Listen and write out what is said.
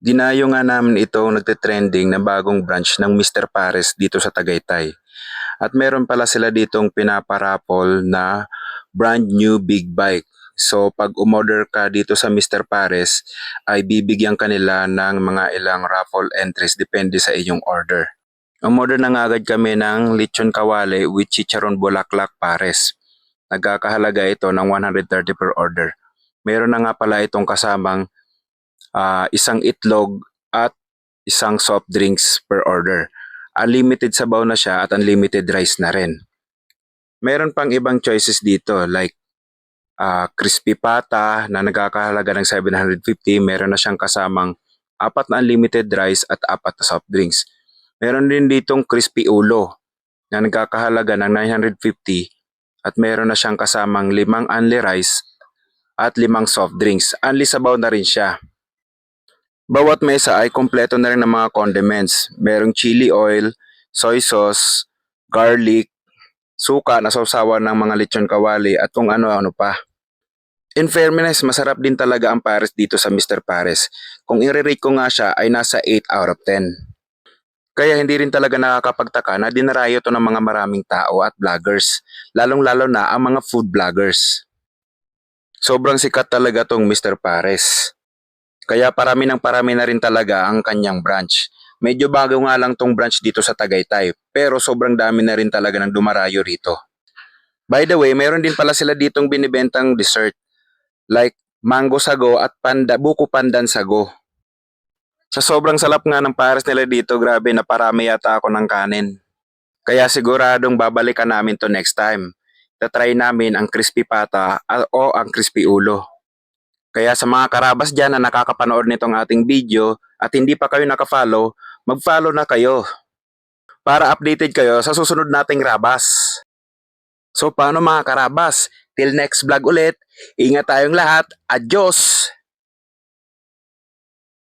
Dinayo nga namin itong nagte-trending na bagong branch ng Mr. Pares dito sa Tagaytay. At meron pala sila ditong pinaparapol na brand new big bike. So pag umorder ka dito sa Mr. Pares ay bibigyan kanila ng mga ilang raffle entries depende sa iyong order. Umorder na nga agad kami ng lechon kawale with chicharon bulaklak pares. Nagkakahalaga ito ng 130 per order. Meron na nga pala itong kasamang isang itlog at isang soft drinks per order. Unlimited sabaw na siya at unlimited rice na rin. Meron pang ibang choices dito like crispy pata na nagkakahalaga ng 750. Meron na siyang kasamang apat na unlimited rice at apat na soft drinks. Meron din ditong crispy ulo na nagkakahalaga ng 950 at meron na siyang kasamang limang unli rice at limang soft drinks. Unli sabaw na rin siya. Bawat mesa ay kompleto na rin ng mga condiments. Merong chili oil, soy sauce, garlic, suka na sausawan ng mga lechon kawali at kung ano-ano pa. In fairness, masarap din talaga ang Pares dito sa Mr. Pares. Kung i-rate ko nga siya ay nasa 8 out of 10. Kaya hindi rin talaga nakakapagtaka na dinarayo to ng mga maraming tao at vloggers, lalong-lalo na ang mga food vloggers. Sobrang sikat talaga tong Mr. Pares. Kaya parami ng parami na rin talaga ang kanyang branch. Medyo bago nga lang tong branch dito sa Tagaytay, pero sobrang dami na rin talaga ng dumarayo rito. By the way, meron din pala sila ditong binibentang dessert, like mango sago at buko pandan sago. Sa sobrang salap nga ng pares nila dito, grabe na parami yata ako ng kanin. Kaya siguradong babalikan namin to next time. Tatry namin ang crispy pata o ang crispy ulo. Kaya sa mga karabas dyan na nakakapanood nitong ating video at hindi pa kayo nakafollow, mag-follow na kayo para updated kayo sa susunod nating rabas. So paano mga karabas? Till next vlog ulit, ingat tayong lahat. Adios!